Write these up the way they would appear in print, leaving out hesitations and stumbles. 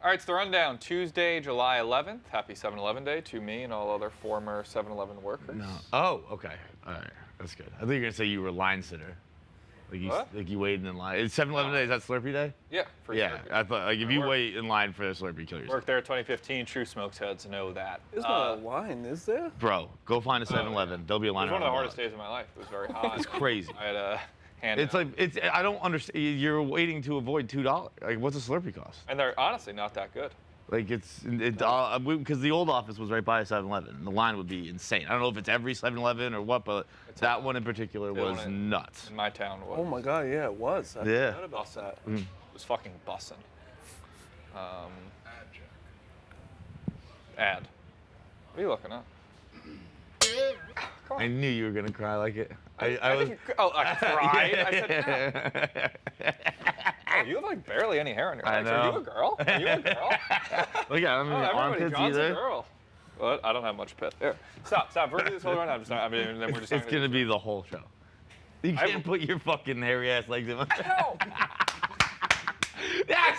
All right, it's the rundown. Tuesday, July 11th. Happy 7-Eleven Day to me and all other former 7-Eleven workers. No. Oh, okay. All right. That's good. I think you're going to say you were a line sitter. Like you waited in line. Is 7-Eleven Day, is that Slurpee Day? Yeah, for Yeah, Slurpee. I thought, like, if you wait in line for a Slurpee, kill yourself. Worked there 2015. True Smokes heads know that. There's not a line, is there? Bro, go find a 7-Eleven. There'll be a line. It was one of the hardest days of my life. It was very hot. It's crazy. I had a hand. It's like, I don't understand. You're waiting to avoid $2. Like, what's a Slurpee cost? And they're honestly not that good. Like, because the old office was right by a 7-Eleven, and the line would be insane. I don't know if it's every 7-Eleven or what, but that one in particular was nuts. In my town was. Oh my God, yeah, it was. I forgot about that. It was fucking bussin'. Ad. What are you looking at? Come on. I knew you were gonna cry like it. I cried. I said, no. Oh, you have like barely any hair on your legs. I know. Are you a girl? Are you a girl? Look at him. Everybody, John's either. a girl. What? I don't have much pit. Here. Stop. We're doing this whole run. Then we're just. It's gonna be the whole show. You can't put your fucking hairy ass legs in my. No. Yes.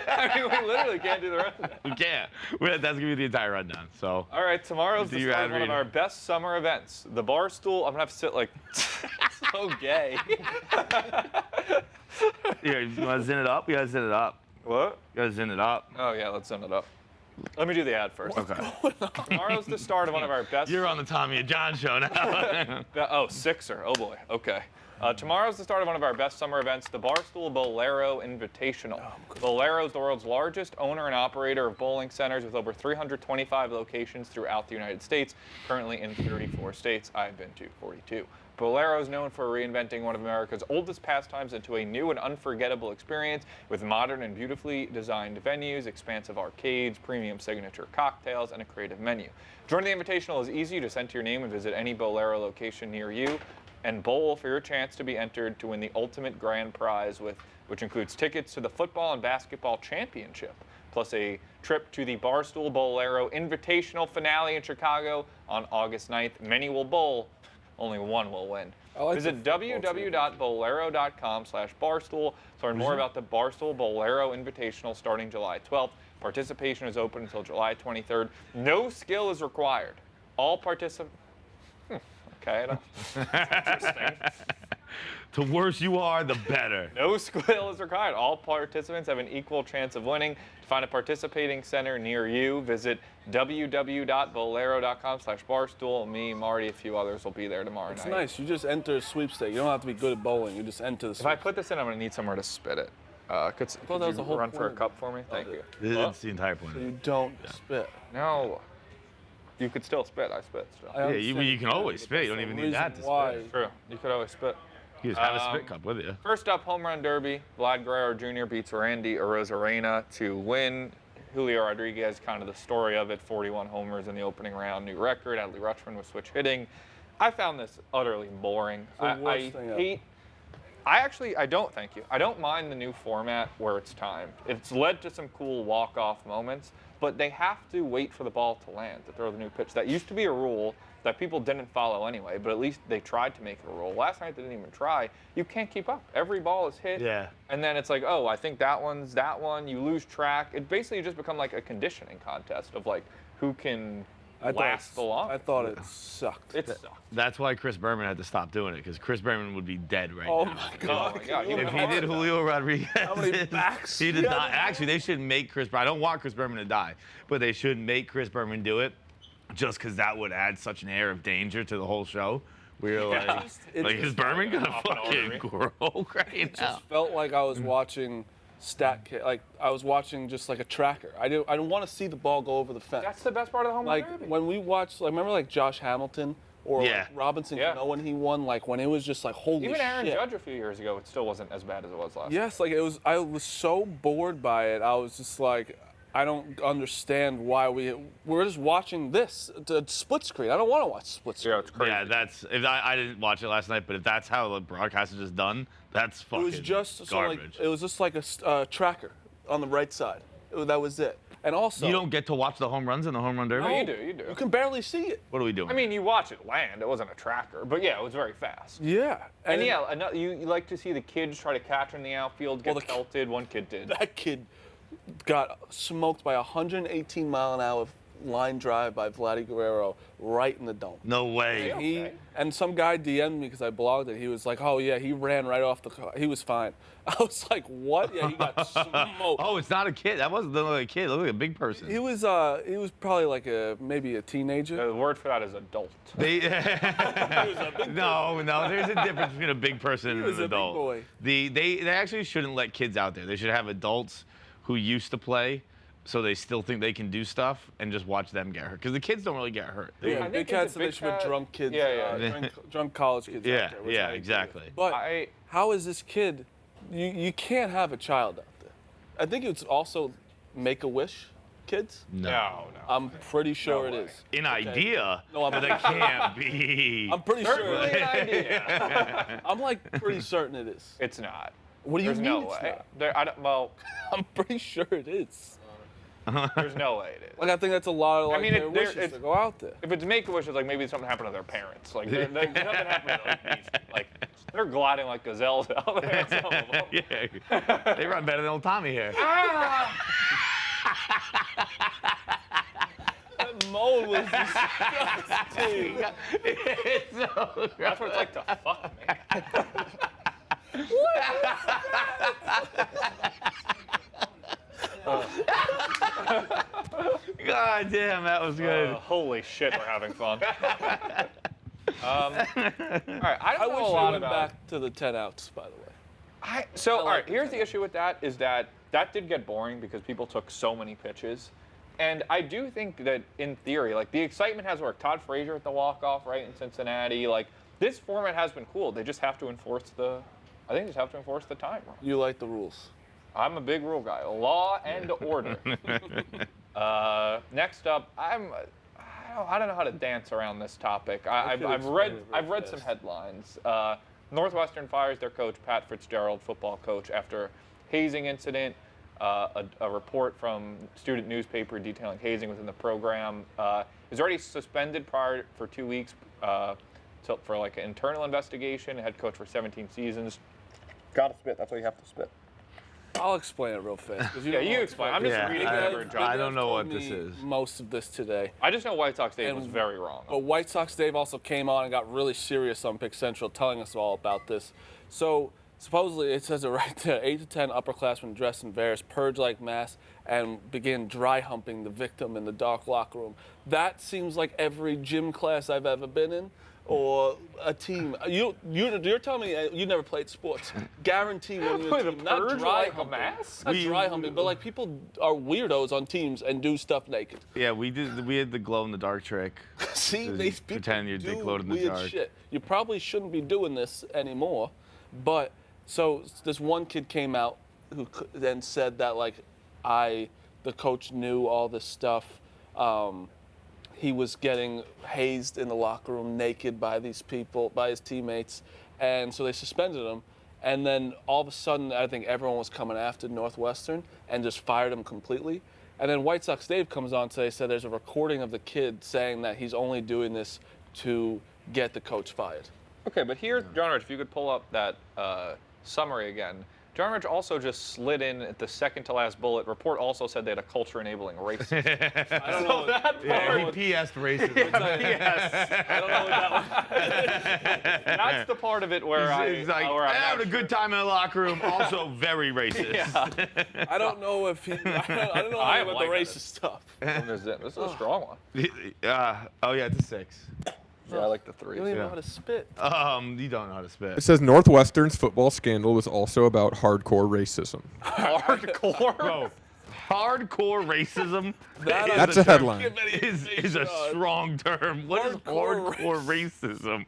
I mean, we literally can't do the rest of that. We can't. That's gonna be the entire rundown. So. All right, tomorrow's the start of one of our best summer events, the Barstool. I'm gonna have to sit like so gay. Yeah, you wanna zin it up? You gotta zin it up. What? You gotta zin it up. Oh yeah, let's send it up. Let me do the ad first. Okay. Tomorrow's the start of one of our best. You're on the Tommy and John show now. Oh, Sixer. Oh boy. Okay. Tomorrow's the start of one of our best summer events, the Barstool Bolero Invitational. Bolero is the world's largest owner and operator of bowling centers with over 325 locations throughout the United States, currently in 34 states. I've been to 42. Bolero is known for reinventing one of America's oldest pastimes into a new and unforgettable experience with modern and beautifully designed venues, expansive arcades, premium signature cocktails, and a creative menu. Joining the Invitational is easy. Just enter your name and visit any Bolero location near you and bowl for your chance to be entered to win the ultimate grand prize, which includes tickets to the football and basketball championship, plus a trip to the Barstool Bolero Invitational finale in Chicago on August 9th. Many will bowl. Only one will win. Visit www.bolero.com/barstool to learn more about the Barstool Bolero Invitational starting July 12th. Participation is open until July 23rd. No skill is required. All participants. Okay, I don't. That's interesting. The worse you are, the better. No skill is required. All participants have an equal chance of winning. To find a participating center near you, visit www.bolero.com/barstool. Me, Marty, a few others will be there tomorrow night. It's nice. You just enter a sweepstake. You don't have to be good at bowling. You just enter the If I sweepstake. put this in, I'm going to need somewhere to spit it. Could that was you the whole run for a point. cup for me? Thank you. That's the entire point. So you don't spit. No. You could still spit. I spit still. I Yeah, you can always spit. You don't even need that to spit. True. You could always spit. You just have a spit cup with you. First up, home run derby. Vlad Guerrero Jr. beats Randy Arozarena to win. Julio Rodriguez, kind of the story of it, 41 homers in the opening round, new record. Adley Rutschman with switch hitting. I found this utterly boring. I don't, thank you. I don't mind the new format where it's timed. It's led to some cool walk-off moments, but they have to wait for the ball to land to throw the new pitch. That used to be a rule that people didn't follow anyway, but at least they tried to make it a rule. Last night they didn't even try. You can't keep up. Every ball is hit. Yeah. And then it's like, oh, I think that one's that one. You lose track. It basically just become like a conditioning contest of like who can last the longest. I thought it sucked. It sucked. That's why Chris Berman had to stop doing it, because Chris Berman would be dead right Oh now. my God. Oh my God. If he did Julio Rodriguez, How many backs? he did not. Actually, they should make Chris Berman. I don't want Chris Berman to die, but they should make Chris Berman do it, just because that would add such an air of danger to the whole show. We're like is Berman gonna fucking croak right It now? just felt like I was watching like I was watching just like a tracker. I didn't want to see the ball go over the fence. That's the best part of the home run Like derby. when we watched, like remember like Josh Hamilton or Yeah. like Robinson Yeah. Cano when he won, like when it was just like holy Even Aaron shit. Judge a few years ago, it still wasn't as bad as it was last. Yes, like it was. I was so bored by it. I was just like, I don't understand why we're just watching this split screen. I don't want to watch split screen. Yeah, it's crazy. Yeah, that's. If I didn't watch it last night, but if that's how the broadcast is just done, that's It fucking was just garbage. it was just like a tracker on the right side. That was it. And also, you don't get to watch the home runs in the home run derby. No, you do. You do. You can barely see it. What are we doing? I mean, you watch it land. It wasn't a tracker, but yeah, it was very fast. Yeah. And yeah, you like to see the kids try to catch in the outfield, get pelted. One kid did. That kid got smoked by a 118-mile-an-hour line drive by Vladdy Guerrero right in the dome. No way. Okay. And some guy DM'd me because I blogged it. He was like, "Oh yeah, he ran right off the car. He was fine." I was like, "What?" Yeah, he got smoked. Oh, it's not a kid. That wasn't like a kid. It looked like a big person. He was probably like maybe a teenager. The word for that is adult. No, there's a difference between a big person and was an a big adult. boy. They actually shouldn't let kids out there. They should have adults who used to play, so they still think they can do stuff, and just watch them get hurt. Because the kids don't really get hurt. Yeah, I big think cats it's a and they big should put cat. drunk kids, Yeah. drunk college kids. Yeah, out there, which yeah, I agree exactly. with. But how is this kid? You can't have a child out there. I think it's also Make-A-Wish kids. No. I'm pretty sure No it way. is. An idea, No, but that can't be. I'm pretty sure. Certainly an idea. I'm like pretty certain it is. It's not. What do you There's mean no it's way. not? Well, I'm pretty sure it is. there's no way it is. Like I think that's a lot of mean, their there- wishes it's- to go out there. If it's Make-A-Wish, it's like maybe something happened to their parents. Like nothing happened to those. Like they're gliding like gazelles out there. Some of them. Yeah, they run better than old Tommy here. That mold was disgusting. That's what it's like to fuck me. God damn, that was good. Holy shit, we're having fun. All right, I I don't know wish a I lot went about. back to the 10 outs, by the way. All like right, the here's the 10 issue with that is that did get boring because people took so many pitches. And I do think that in theory, like the excitement has worked. Todd Frazier at the walk-off, right, in Cincinnati. Like this format has been cool. They just have to enforce the time rule. You like the rules. I'm a big rule guy. Law and order. Next up, I don't know how to dance around this topic. I've read some headlines. Northwestern fires their coach Pat Fitzgerald, football coach, after hazing incident. A report from student newspaper detailing hazing within the program. Is already suspended for 2 weeks for like an internal investigation. Head coach for 17 seasons. Gotta spit. That's why you have to spit. I'll explain it real fast. 'cause Yeah, don't you know explain. what's I'm just going on. reading whatever it I don't know told what this me is. Most of this today. I just know White Sox Dave was And- very wrong. But White Sox Dave also came on and got really serious on Pick Central, telling us all about this. So supposedly, it says it right there, 8 to 10 upperclassmen dressed in various purge-like masks and began dry humping the victim in the dark locker room. That seems like every gym class I've ever been in, or a team. You're telling me you never played sports. Guarantee when you're Play a the team, not purge dry like a humping. mask? Not dry humping, but like people are weirdos on teams and do stuff naked. Yeah, we had the glow in the dark trick. See, To these people pretend you're do glow in the weird dark. shit. You probably shouldn't be doing this anymore, but so this one kid came out who then said that like the coach knew all this stuff. He was getting hazed in the locker room naked by these people, by his teammates, and so they suspended him. And then all of a sudden, I think everyone was coming after Northwestern and just fired him completely. And then White Sox Dave comes on today, said there's a recording of the kid saying that he's only doing this to get the coach fired. Okay, but here, John Rich, if you could pull up that summary again. John Rich also just slid in at the second to last bullet. Report also said they had a culture enabling racism. I don't know. that Yeah, part, he PS'd racism. yes. I don't know what that was. That's the part of it where He's like, where I'm having a not good time in the locker room. Also very racist. Yeah. I don't know if he. I don't know I anything about the like racist stuff. This is a strong one. Oh yeah, it's a 6. Yeah, I like the 3. You don't even Yeah. know how to spit. You don't know how to spit. It says Northwestern's football scandal was also about hardcore racism. Hardcore. Bro, hardcore racism. That's a headline. Is a strong term. What is Hardcore hardcore racism?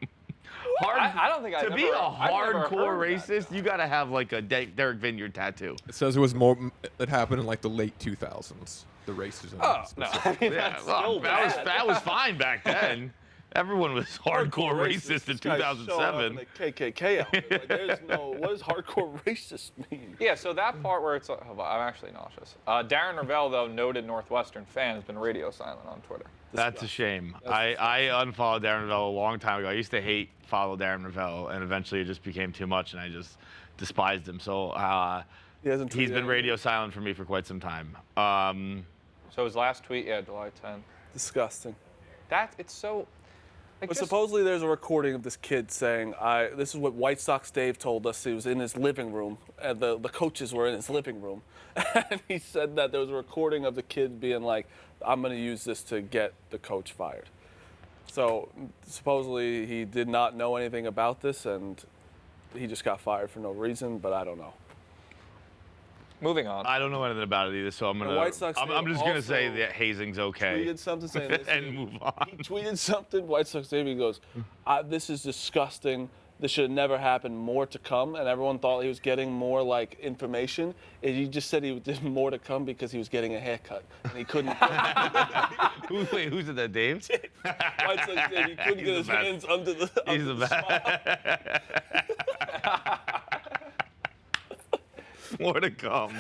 I don't think To be a hardcore racist, you gotta have like a Derek Vineyard tattoo. It says it was more. It happened in like the late 2000s. The racism. Oh, no. I mean, Yeah, that's well, still bad. that was fine back then. Everyone was hardcore racist in This guy's showing up 2007. in the KKK outfit. Like, there's no. What does hardcore racist mean? Yeah, so that part where it's, I'm actually nauseous. Darren Ravel, though, noted Northwestern fan, has been radio silent on Twitter. That's a shame. I unfollowed Darren Ravel a long time ago. I used to follow Darren Ravel, and eventually it just became too much, and I just despised him. So He hasn't. He's tweeted been anything. radio silent for me for quite some time. So his last tweet, yeah, July 10th. Disgusting. It's so. Like, But just- supposedly there's a recording of this kid saying, this is what White Sox Dave told us. He was in his living room, and the coaches were in his living room. And he said that there was a recording of the kid being like, I'm going to use this to get the coach fired. So supposedly he did not know anything about this, and he just got fired for no reason, but I don't know. Moving on. I don't know anything about it either, so I'm gonna. White Sox I'm just gonna say also that hazing's okay. Tweeted something saying this. And move on. He tweeted something. White Sox Dave, he goes, "This is disgusting. This should have never happened. More to come." And everyone thought he was getting more like information. And he just said he did more to come because he was getting a haircut and he couldn't. Wait, who's it? That Dave? White Sox Dave, he couldn't He's get his the best. hands under the. He's under the best. More to come.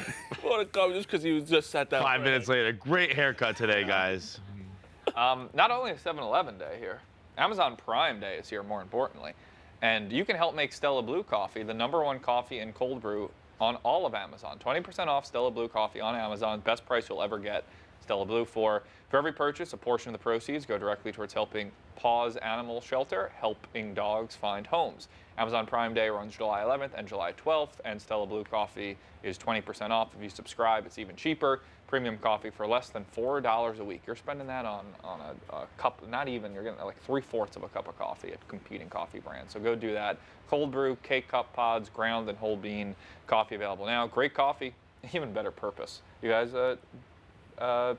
More to come just because he was just sat down. 5 minutes later. Great haircut today, guys. Not only is 7-Eleven Day here, Amazon Prime Day is here, more importantly. And you can help make Stella Blue coffee the #1 coffee in cold brew on all of Amazon. 20% off Stella Blue coffee on Amazon. Best price you'll ever get. Stella Blue for every purchase, a portion of the proceeds go directly towards helping Paws Animal Shelter, helping dogs find homes. Amazon Prime Day runs July 11th and July 12th, and Stella Blue coffee is 20% off. If you subscribe, it's even cheaper. Premium coffee for less than $4 a week. You're spending that on a cup, not even, you're getting like 3/4 of a cup of coffee at competing coffee brands. So go do that. Cold brew, K-Cup pods, ground and whole bean coffee available now. Great coffee, even better purpose. You guys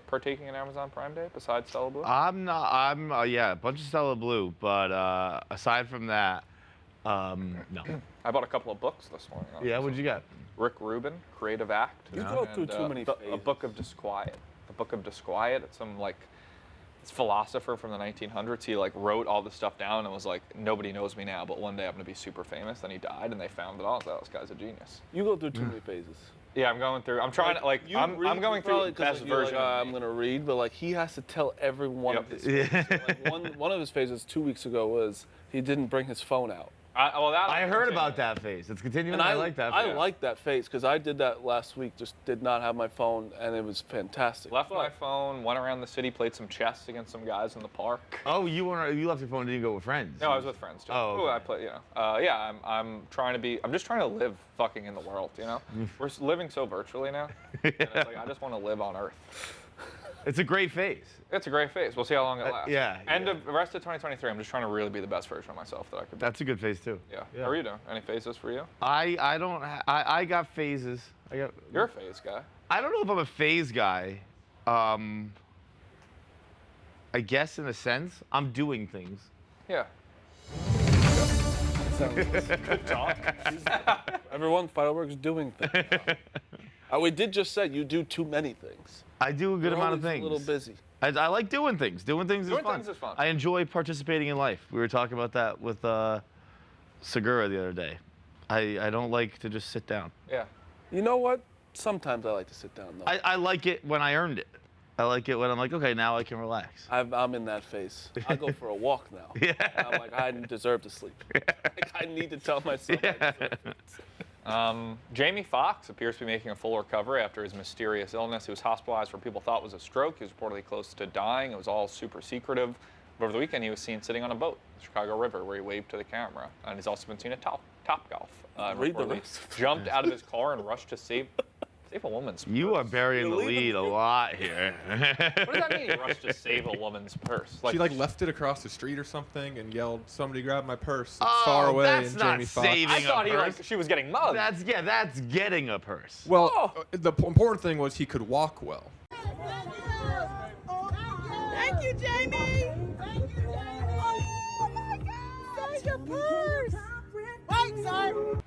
partaking in Amazon Prime Day besides Stella Blue? I'm not. Yeah, a bunch of Stella Blue, but aside from that, no. I bought a couple of books this morning. Yeah, what'd you get? Rick Rubin, Creative Act. You go through and, too many A phases. Book of Disquiet. The Book of Disquiet. It's some this philosopher from the 1900s. He wrote all this stuff down and was like, nobody knows me now, but one day I'm gonna be super famous. Then he died, and they found it all. So this guy's a genius. You go through too many phases. Yeah, I'm going through. I'm trying to I'm going through the best version. I'm gonna read, but he has to tell every one of his phases. So, one of his phases 2 weeks ago was he didn't bring his phone out. I heard about that phase. It's continuing. And I like that. I phase. like that phase because I did that last week. Just did not have my phone, and it was fantastic. Left my phone, went around the city, played some chess against some guys in the park. Oh, you left your phone and didn't go with friends? No, I was with friends too. Oh, okay. I play, yeah, I'm trying to be. I'm just trying to live fucking in the world. We're living so virtually now. And it's I just want to live on Earth. It's a great phase. It's a great phase. We'll see how long it lasts. yeah, Of the rest of 2023, I'm just trying to really be the best version of myself that I could be. That's a good phase too. Yeah. How are you doing? Any phases for you? I don't. I got phases. You're a phase guy. I don't know if I'm a phase guy. I guess in a sense, I'm doing things. Yeah. Good talk. Everyone, Feitelberg's doing things. We did just say you do too many things. I do a good You're amount of always things. A little busy. I like doing things. Doing things Doing is fun. things is fun. I enjoy participating in life. We were talking about that with Segura the other day. I don't like to just sit down. Yeah. You know what? Sometimes I like to sit down though. I like it when I earned it. I like it when I'm like, okay, now I can relax. I'm in that phase. I go for a walk now. Yeah. And I'm like, I deserve to sleep. I need to tell myself. I deserve it. Jamie Foxx appears to be making a full recovery after his mysterious illness. He was hospitalized for what people thought was a stroke. He was reportedly close to dying. It was all super secretive. But over the weekend, he was seen sitting on a boat, the Chicago River, where he waved to the camera. And he's also been seen at Topgolf. Read the Reportedly rest. jumped out of his car and rushed to save a woman's purse. You are burying the You're leaving lead a lot here. What does that mean, he rushed to save a woman's purse? She left it across the street or something and yelled, "Somebody grab my purse!" It's Oh, far away. that's and not Jamie Foxx. saving I thought a purse. she was getting mugged. That's getting a purse. Well, the important thing was he could walk well. Thank you, Jamie. Thank you, Jamie. Oh my God! There's your purse. Wait, sir.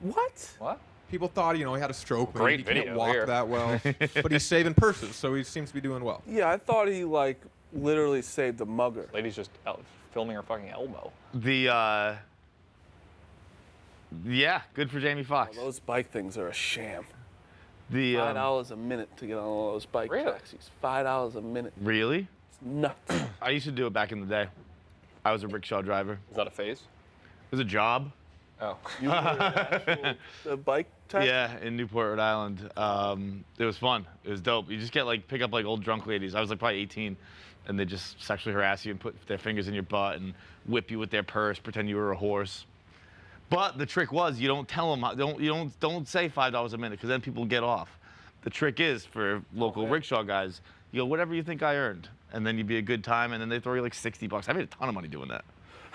What? What? People thought, he had a stroke. Maybe Great he can't video walk here. that well. But he's saving purses, so he seems to be doing well. Yeah, I thought he literally saved a mugger. Lady's just filming her fucking elbow. Yeah, good for Jamie Foxx. Those bike things are a sham. The $5 a minute to get on all those bike Really? taxis. $5 a minute. really? It's nuts. I used to do it back in the day. I was a rickshaw driver. Is that a phase? It was a job. Oh. You were at the bike tech? Yeah, in Newport, Rhode Island. It was fun. It was dope. You just pick up like old drunk ladies. I was like probably 18, and they just sexually harass you and put their fingers in your butt and whip you with their purse, pretend you were a horse. But the trick was you don't tell them, don't say $5 a minute because then people get off. The trick is for local rickshaw guys, you go whatever you think I earned, and then you'd be a good time, and then they throw you like $60. I made a ton of money doing that.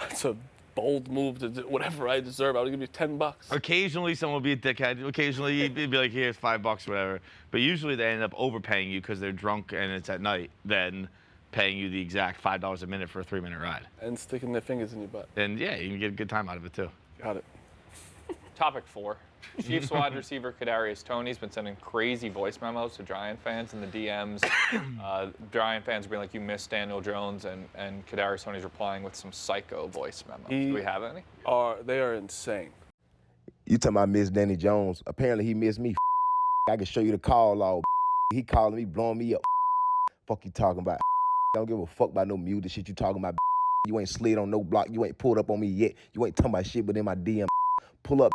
That's a bold move to do whatever I deserve. I would give you $10. Occasionally, someone will be a dickhead. Occasionally, you'd be like, here's $5, whatever. But usually, they end up overpaying you because they're drunk and it's at night, then paying you the exact $5 a minute for a 3-minute ride. And sticking their fingers in your butt. And yeah, you can get a good time out of it too. Got it. Topic 4. Chiefs wide receiver Kadarius Toney's been sending crazy voice memos to Giant fans in the DMs. Giant fans are being like, you missed Daniel Jones, and Kadarius Toney's replying with some psycho voice memos. Do we have any? They are insane. You talking about Miss Danny Jones? Apparently he missed me. I can show you the call log. He calling me, blowing me up. Fuck you talking about? Don't give a fuck about no music shit you talking about. You ain't slid on no block. You ain't pulled up on me yet. You ain't talking about shit within my DM. Pull up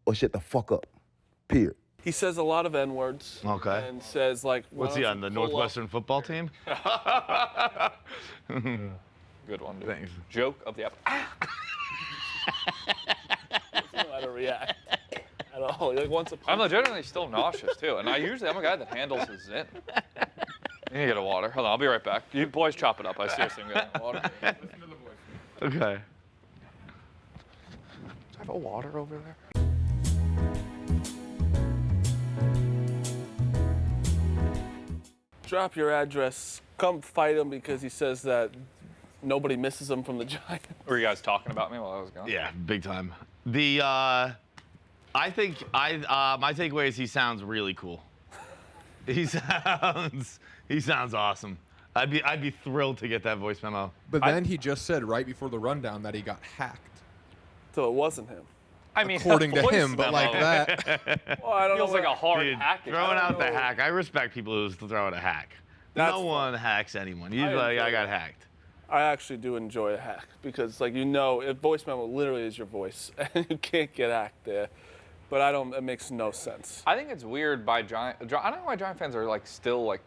or shut the fuck up. Period. He says a lot of N-words. Okay. And says like, What's he on, the Northwestern football team? Good one, dude. Thanks. Joke of the episode. I don't know how to react at all. Like once a I'm legitimately still nauseous, too. And I'm a guy that handles his zin. You need to get a water. Hold on, I'll be right back. You boys chop it up. I seriously am getting water. Okay. Do I have a water over there? drop your address. Come fight him because he says that nobody misses him from the Giants. Were you guys talking about me while I was gone? Yeah, big time. My takeaway is he sounds really cool. He sounds awesome. I'd be thrilled to get that voice memo. But then he just said right before the rundown that he got hacked. So it wasn't him. I mean, According to voice him, but memo like that. Well, I don't feels know like a hard Dude, hack. throwing out the hack. I respect people who throw out a hack. That's No one hacks anyone. Usually, enjoy I got that. hacked. I actually do enjoy a hack because, like, if voice memo literally is your voice, and you can't get hacked there. But it makes no sense. I think it's weird by Giant. I don't know why Giant fans are like still like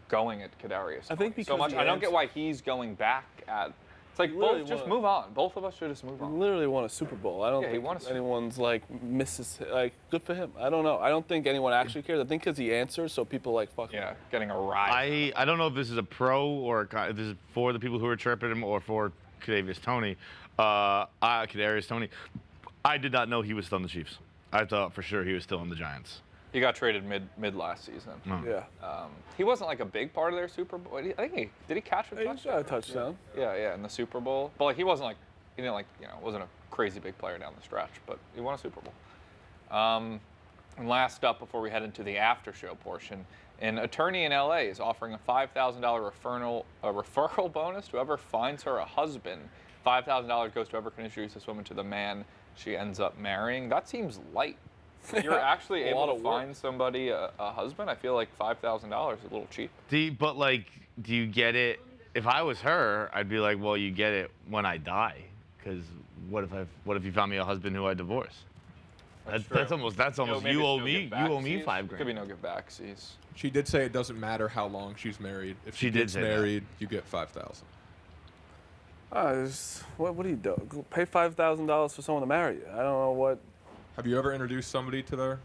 going at Kadarius. I think so because much. he I don't get answered- why he's going back at. It's like Literally both just wanna- move on. Both of us should just move He on. literally won a Super Bowl. I don't Yeah, he think won a Super Bowl. anyone's like misses. Like, good for him. I don't know. I don't think anyone actually cares. I think because he answers, so people like fuck him. Yeah, getting a ride. I don't know if this is a pro or if this is for the people who are chirping him or for Kadarius Toney. Kadarius Toney. I did not know he was still on the Chiefs. I thought for sure he was still on the Giants. He got traded mid last season. Yeah. He wasn't like a big part of their Super Bowl. I think did he catch a He touchdown? got a touchdown. Yeah, in the Super Bowl. But like he wasn't wasn't a crazy big player down the stretch, but he won a Super Bowl. And last up before we head into the after show portion, an attorney in LA is offering a $5,000 referral bonus to whoever finds her a husband. $5,000 goes to whoever can introduce this woman to the man she ends up marrying. That seems light. If you're actually A lot able of to work. find somebody a husband, I feel like $5,000 is a little cheap. Do you get it? If I was her, I'd be like, well, you get it when I die, because what if you found me a husband who I divorce? That's almost Maybe you it's owe no me give-backsies. $5,000. Could be no give backsies. She did say it doesn't matter how long she's married. If She she did gets say that. married, you get 5,000. What do you do? Go pay $5,000 for someone to marry you? I don't know what. Have you ever introduced somebody to their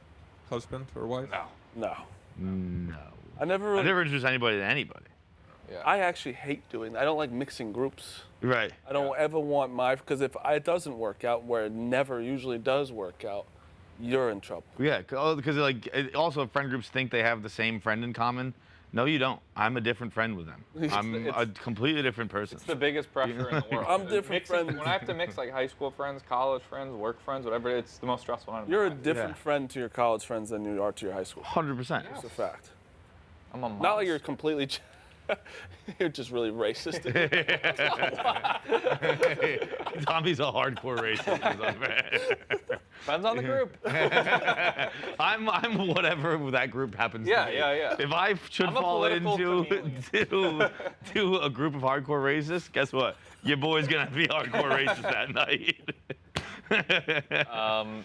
husband or wife? No. No. No. I never I really. never introduced anybody to anybody. Yeah. I actually hate doing that. I don't like mixing groups. Right. I don't ever want because if it doesn't work out, where it never usually does work out, you're in trouble. Yeah, because also friend groups think they have the same friend in common. No, you don't. I'm a different friend with them. I'm a completely different person. It's the biggest pressure in the world. I'm different Mixing- friends. When I have to mix like high school friends, college friends, work friends, whatever, it's the most stressful time. You're a different Yeah. friend to your college friends than you are to your high school. 100%. It's a fact. I'm a Not like you're completely. You're just really racist. Tommy's a hardcore racist. Depends on the group. I'm whatever that group happens Yeah, to be. yeah. If I should I'm a fall political to a group of hardcore racists, guess what? Your boy's gonna be hardcore racist that night.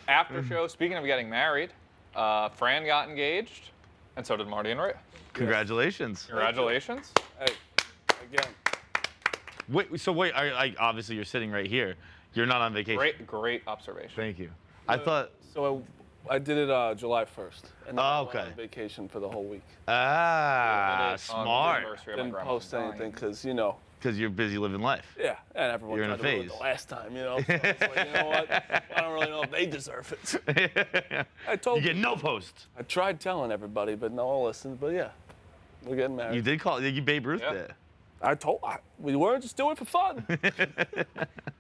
After show, speaking of getting married, Fran got engaged, and so did Marty and Rhea. Congratulations. Congratulations. Hey, again. Wait, obviously you're sitting right here. You're not on vacation. Great observation. Thank you. I thought. So I did it July 1st. And then I went okay. on vacation for the whole week. Smart. Didn't post anything because, you know. Because you're busy living life. Yeah, and everyone You're in a tried to do it phase. the last time, you know. So it's like, you know what? I don't really know if they deserve it. I told You get no post. I tried telling everybody, but no one listened. But yeah, we're getting married. You did call. You Babe Ruth Yeah. it. We weren't just doing it for fun.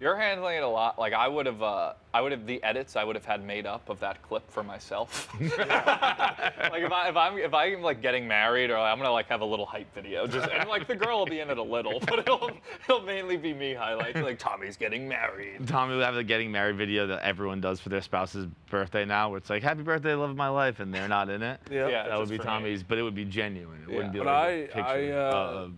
You're handling it a lot. Like I would have the edits I would have had made up of that clip for myself. Like if I'm like getting married or I'm gonna like have a little hype video, just and like the girl will be in it a little, but it'll mainly be me highlighting like Tommy's getting married. Tommy will have the getting married video that everyone does for their spouse's birthday now, where it's like "Happy birthday, love of my life," and they're not in it. Yeah. Yeah, That would just be for me. Tommy's, but it would be genuine. It wouldn't be But like a picture.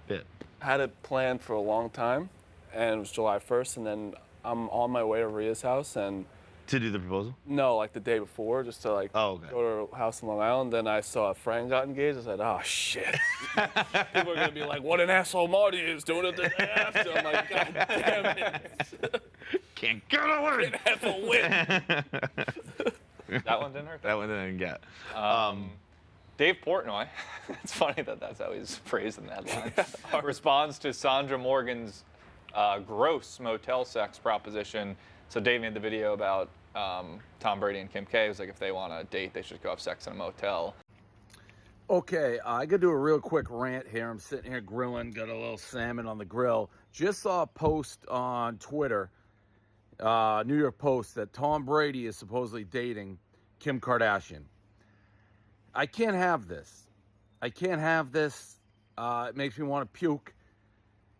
Bit. Had it planned for a long time, and it was July 1st, and then I'm on my way to Rhea's house, and To do the proposal? no, like the day before, just to like Oh, okay. go to her house in Long Island. Then I saw a friend got engaged. I said, "Oh shit!" People are gonna be like, "What an asshole Marty is doing it the day after." I'm like, "God damn it!" Can't get away. Have a win. That one didn't hurt. That one didn't get. Dave Portnoy, it's funny that that's how he's phrased in the headline, responds to Sandra Morgan's gross motel sex proposition. So Dave made the video about Tom Brady and Kim K. It was like if they want to date, they should go have sex in a motel. Okay, I got to do a real quick rant here. I'm sitting here grilling, got a little salmon on the grill. Just saw a post on Twitter, New York Post, that Tom Brady is supposedly dating Kim Kardashian. I can't have this. It makes me want to puke.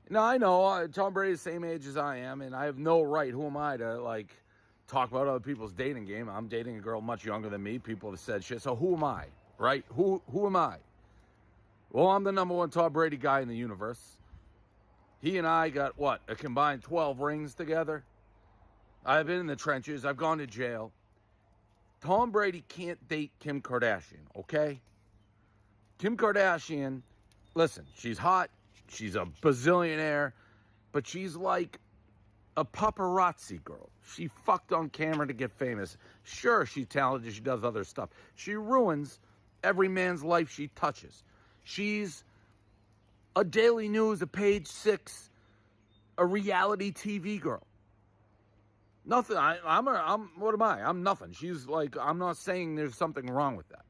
Now, I know Tom Brady's the same age as I am, and I have no right. Who am I to, like, talk about other people's dating game? I'm dating a girl much younger than me. People have said shit. So who am I, right? Who am I? Well, I'm the number one Tom Brady guy in the universe. He and I got, what, a combined 12 rings together? I've been in the trenches. I've gone to jail. Tom Brady can't date Kim Kardashian, okay? Kim Kardashian, listen, she's hot. She's a bazillionaire. But she's like a paparazzi girl. She fucked on camera to get famous. Sure, she's talented. She does other stuff. She ruins every man's life she touches. She's a Daily News, a Page 6, a reality TV girl. Nothing. I'm what am I? I'm nothing. She's like, I'm not saying there's something wrong with that.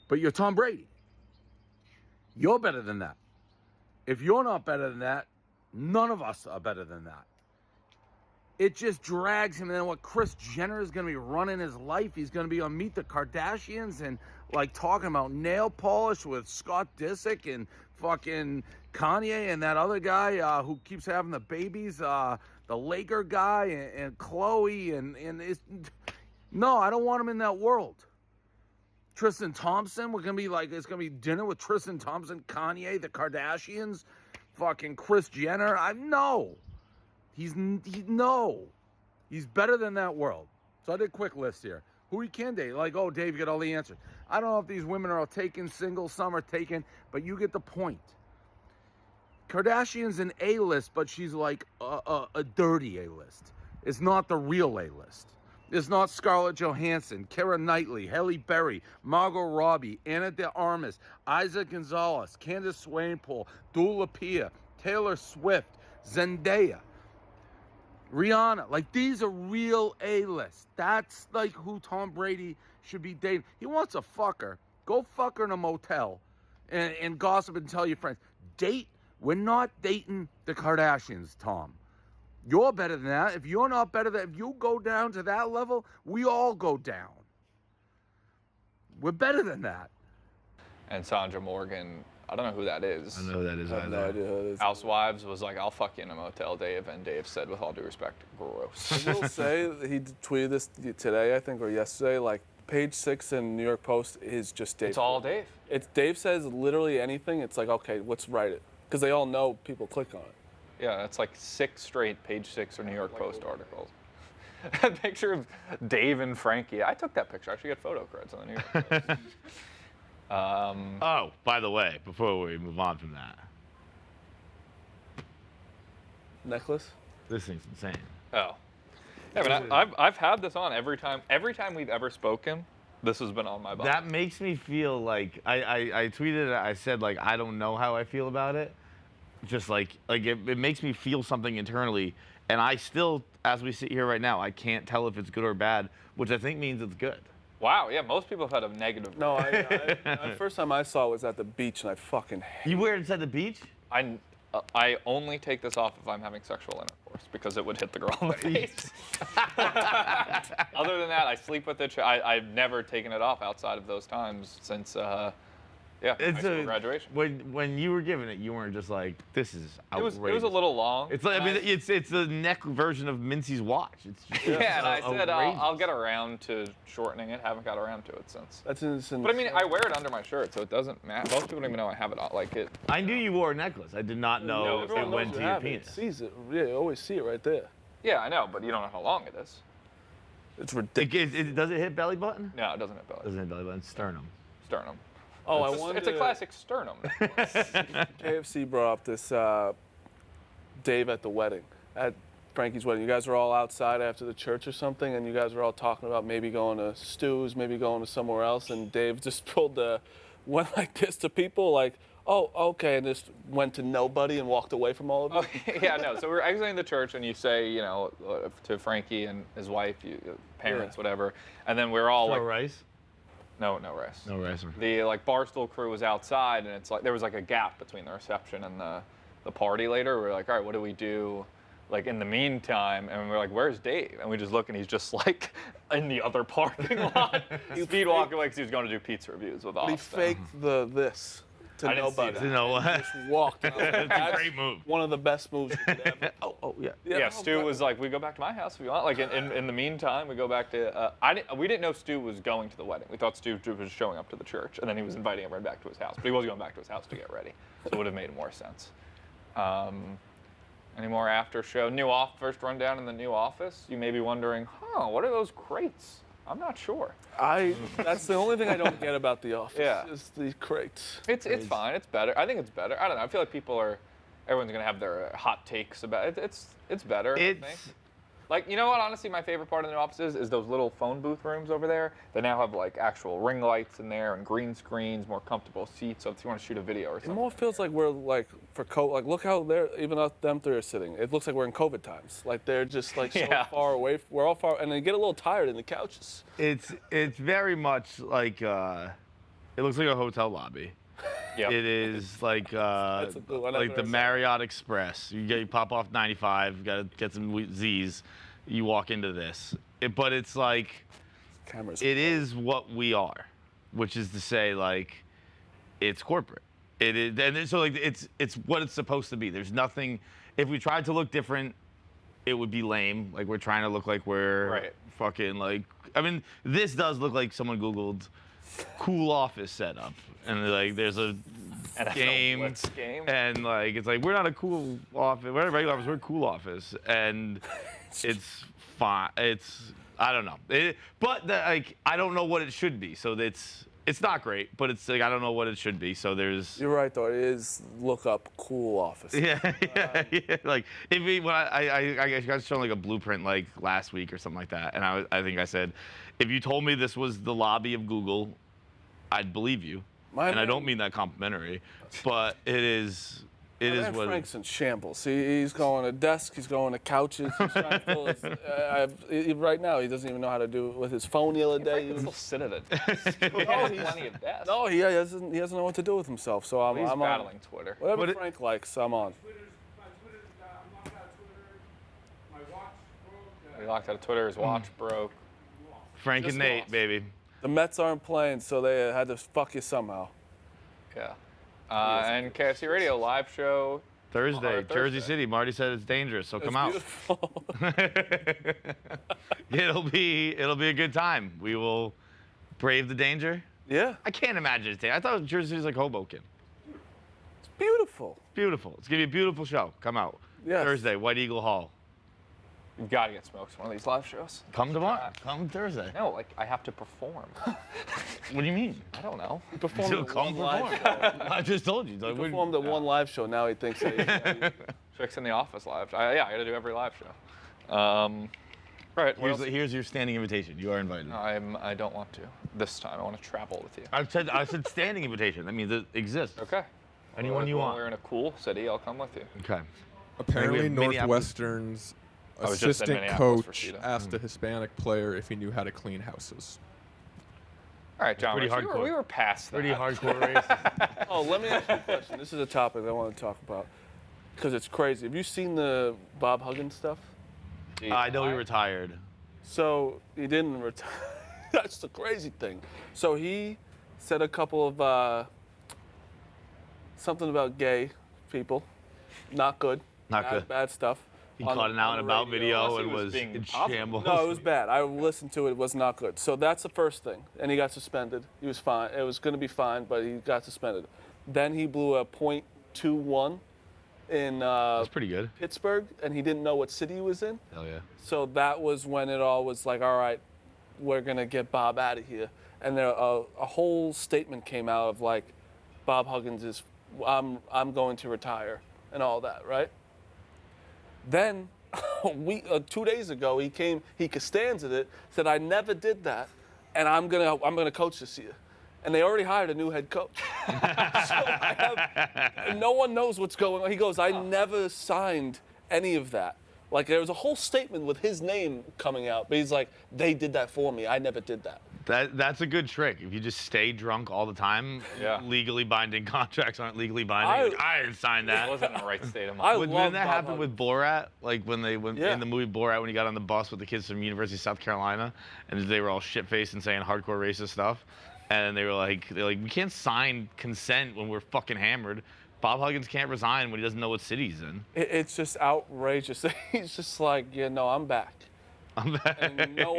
But you're Tom Brady. You're better than that. If you're not better than that, none of us are better than that. It just drags him. And then what Kris Jenner is going to be running his life. He's going to be on Meet the Kardashians and like talking about nail polish with Scott Disick and fucking Kanye and that other guy who keeps having the babies, the Laker guy and Chloe and it's, no, I don't want him in that world. Tristan Thompson, we're gonna be like, it's gonna be dinner with Tristan Thompson, Kanye, the Kardashians, fucking Kris Jenner. No. He's better than that world. So I did a quick list here. Who he can date? Like, oh, Dave, you got all the answers. I don't know if these women are all taken, single, some are taken, but you get the point. Kardashian's an A-list, but she's like a dirty A-list. It's not the real A-list. It's not Scarlett Johansson, Keira Knightley, Halle Berry, Margot Robbie, Ana de Armas, Isaac Gonzalez, Candace Swainpool, Dua Lipa, Taylor Swift, Zendaya, Rihanna. Like, these are real A-list. That's like who Tom Brady should be dating. He wants a fucker. Go fuck her in a motel and gossip and tell your friends. Date. We're not dating the Kardashians, Tom. You're better than that. If you're not better than, if you go down to that level, we all go down. We're better than that. And Sandra Morgan, I don't know who that is. I don't know who that is I have no either. idea who it is. Housewives was like, I'll fuck you in a motel, Dave. And Dave said, with all due respect, gross. I will say, he tweeted this today, I think, or yesterday, like, Page 6 in New York Post is just Dave. It's all Dave. It's Dave says literally anything, it's like, okay, let's write it. Because they all know people click on it. Yeah, it's like 6 straight Page 6 or New York Post articles. That picture of Dave and Frankie. I took that picture. I should get photo creds on the New York Post. Oh, by the way, before we move on from that, Necklace? this thing's insane. Oh. Yeah, but I've had this on every time we've ever spoken. This has been on my body. That makes me feel like I tweeted it. I said like I don't know how I feel about it. Just like it makes me feel something internally, and I still, as we sit here right now, I can't tell if it's good or bad, which I think means it's good. Wow, yeah, most people have had a negative. No, the first time I saw it was at the beach, and I fucking hate You wear it inside the beach? I only take this off if I'm having sexual intercourse because it would hit the girl in the face. Other than that, I sleep with it. I've never taken it off outside of those times since high school graduation. When you were given it, you weren't just like, this is outrageous. It was a little long. It's like, I mean, it's the neck version of Mincy's watch. It's just yeah, and I said outrageous. I'll get around to shortening it. Haven't got around to it since. That's insane. But I mean, I wear it under my shirt, so it doesn't matter. Most people don't even know I have it on. Like it. I knew you wore a necklace. I did not know if it Everyone went knows to you your have it. penis. It sees it. Yeah, you always see it right there. Yeah, I know, but you don't know how long it is. It's ridiculous. Does it hit belly button? No, it doesn't hit belly. Doesn't hit belly button. Sternum. Sternum. Oh, It's a classic sternum. KFC brought up this Dave at the wedding, at Frankie's wedding. You guys were all outside after the church or something, and you guys were all talking about maybe going to Stu's, maybe going to somewhere else, and Dave just went like this to people, like, oh, okay, and just went to nobody and walked away from all of them. Oh, yeah, no. So we're exiting the church, and you say, to Frankie and his wife, parents, whatever, and then we're all like, rice? no rice. No rice. The Barstool crew was outside, and it's like there was like a gap between the reception and the party later. We're like, all right, what do we do? Like in the meantime, and we're like, where's Dave? And we just look, and he's just like in the other parking lot, speed walking like he was going to do pizza reviews with Austin. He faked this to I didn't see nobody. that. You know what? Just walked. And I was like, That's a "That's great move. one of the best moves you could ever. Oh yeah. Yeah, Stu was like, we go back to my house if you want. Like in the meantime, we go back to. We didn't know Stu was going to the wedding. We thought Stu was showing up to the church, and then he was inviting everyone back to his house. But he was going back to his house to get ready, so it would have made more sense. Any more after show? First rundown in the new office. You may be wondering, what are those crates? I'm not sure. That's the only thing I don't get about the office. Yeah. Is the crates. It's fine. It's better. I think it's better. I don't know. I feel like everyone's gonna have their hot takes about it. It's better. I think. Like, you know what, honestly, my favorite part of the new offices is those little phone booth rooms over there. They now have, like, actual ring lights in there and green screens, more comfortable seats, so if you want to shoot a video or It something. more feels like we're like like look how even them three are sitting. It looks like we're in COVID times. Like they're just like so far away. We're all far, and they get a little tired in the couches. It's very much like it looks like a hotel lobby. Yep. It is like the Marriott Express. You pop off 95, you gotta get some Z's. You walk into this, but it's like Cameras. it is what we are, which is to say, like, it's corporate. It is, and so like it's what it's supposed to be. There's nothing. If we tried to look different, it would be lame. Like we're trying to look like we're fucking like. I mean, this does look like someone Googled cool office setup, and like there's a game, and like it's like we're not a cool office, we're a regular office, we're a cool office, and it's fine. I don't know, but like I don't know what it should be, so it's not great, but it's like I don't know what it should be, so there's. You're right though. It is look up cool office. Yeah. Like when I got shown like a blueprint like last week or something like that, and I think I said, if you told me this was the lobby of Google, I'd believe you. I don't mean that complimentary, but it is what. Frank's in shambles. He's going to desks. He's going to couches. He's trying to fill his, right now, he doesn't even know how to do it with his phone the other day. He will sit at a desk. Plenty of desks. No, he doesn't know what to do with himself. So I'm battling on Twitter. Whatever Frank likes, I'm on. He locked out of Twitter. His watch broke. Frank and Nate, baby. The Mets aren't playing, so they had to fuck you somehow. Yeah. And KFC Radio live show Thursday, Jersey City. Marty said it's dangerous, so come out. Beautiful. It'll be a good time. We will brave the danger. Yeah. I can't imagine it's dangerous. I thought Jersey City's like Hoboken. It's beautiful. Beautiful. It's gonna be a beautiful show. Come out. Yes. Thursday, White Eagle Hall. You've got to get smoked one of these live shows. Come tomorrow. Come Thursday. No, like I have to perform. What do you mean? I don't know. He performed Still at come one live show. I just told you. He performed at one live show. Now he thinks that Tricks in the Office live. I got to do every live show. All right. Here's your standing invitation. You are invited. I don't want to. This time I want to travel with you. I said standing invitation. That means it exists. Okay. Anyone you want. When we're in a cool city, I'll come with you. Okay. Apparently, Minneapolis. Northwestern's I was just in assistant Minneapolis for coach Cheetah. asked a Hispanic player if he knew how to clean houses. All right, John. pretty Rich, hardcore. We were past that. Pretty hardcore racist. Oh, let me ask you a question. This is a topic I want to talk about because it's crazy. Have you seen the Bob Huggins stuff? I know he retired. So he didn't retire. That's the crazy thing. So he said a couple of something about gay people, not good, Not good. bad stuff. He caught an out and about video unless he and was was being in positive. shambles. No, it was bad. I listened to it. It was not good. So that's the first thing. And he got suspended. He was fine. It was going to be fine, but he got suspended. Then he blew a .21 in That's pretty good. Pittsburgh, and he didn't know what city he was in. Hell yeah. So that was when it all was like, all right, we're going to get Bob out of here. And there a whole statement came out of like, Bob Huggins is, I'm going to retire and all that, right? Then, 2 days ago, he Costanza'd it, said, I never did that, and I'm gonna coach this year. And they already hired a new head coach. And no one knows what's going on. He goes, I never signed any of that. Like, there was a whole statement with his name coming out, but he's like, they did that for me. I never did that. That's a good trick. If you just stay drunk all the time, legally binding contracts aren't legally binding. I didn't sign that. It wasn't in the right state of I mind. love Didn't that Bob happen with Borat? Like when they went Yeah. in the movie Borat when he got on the bus with the kids from University of South Carolina, and they were all shit-faced and saying hardcore racist stuff, and they're like, we can't sign consent when we're fucking hammered. Bob Huggins can't resign when he doesn't know what city he's in. It's just outrageous. He's just like, yeah, no, I'm back. And no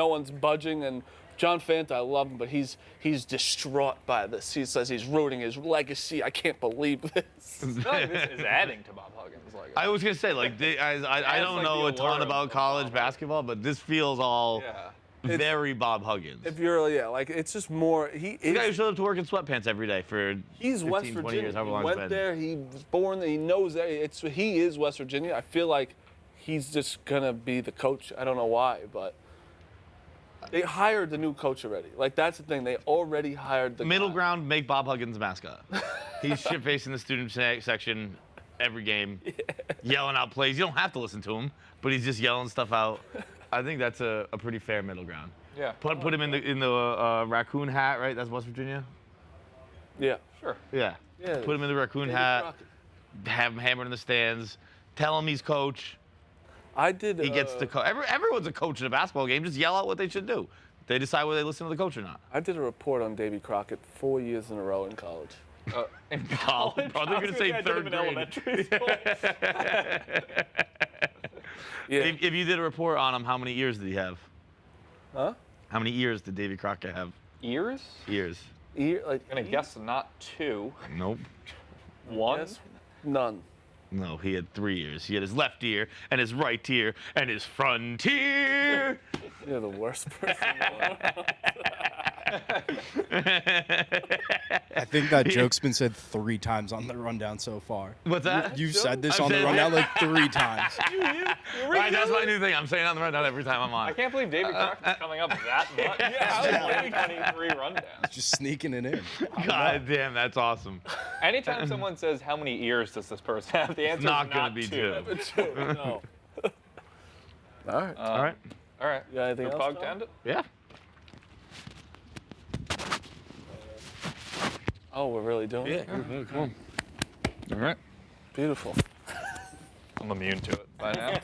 one's budging. And John Fanta, I love him, but he's distraught by this. He says he's rooting his legacy. I can't believe this. I feel like this is adding to Bob Huggins. Like, I was gonna say, like, I don't like know the a ton allure about of college Bob basketball, but this feels all yeah. very Bob Huggins. If you're, like it's just more. The guy who showed up to work in sweatpants every day for He's 15, West 20 Virginia. years, however He long it's went been. there. He was born there. He knows that. He is West Virginia. I feel like he's just gonna be the coach. I don't know why, but they hired the new coach already. Like that's the thing. They already hired the Middle guy. ground, make Bob Huggins mascot. He's shit-facing the student section every game, yelling out plays. You don't have to listen to him, but he's just yelling stuff out. I think that's a pretty fair middle ground. Yeah. Put him in the raccoon hat, right? That's West Virginia. Yeah. Sure. Yeah. Yeah. Put him in the raccoon Davy hat. Crockett. Have him hammered in the stands. Tell him he's coach. I did. He gets to coach. Everyone's a coach in a basketball game. Just yell out what they should do. They decide whether they listen to the coach or not. I did a report on Davy Crockett 4 years in a row in college. In College? I thought you were gonna say I did third him in grade. elementary school. Yeah. If you did a report on him, how many ears did he have? Huh? How many ears did Davy Crockett have? Ears? Ears. I'm gonna guess not 2. Nope. 1. Yes? None. No, he had 3 ears. He had his left ear and his right ear and his front ear. You're the worst person in the world. I think that joke's been said 3 times on the rundown so far. What's that? You've said this I've on the said- rundown like 3 times. Right, that's my new thing. I'm saying it on the rundown every time I'm on. I can't believe David Crockett's coming up that much. Yeah, 2023 rundown. Just sneaking it in. God damn, that's awesome. Anytime someone says how many ears does this person have, the answer Not is gonna not be 2. 2. No. All right. All right. All right. You got anything Go else, Pug Tom? to end it? Yeah. Oh, we're really doing it? Come on. All right. Beautiful. I'm immune to it by now.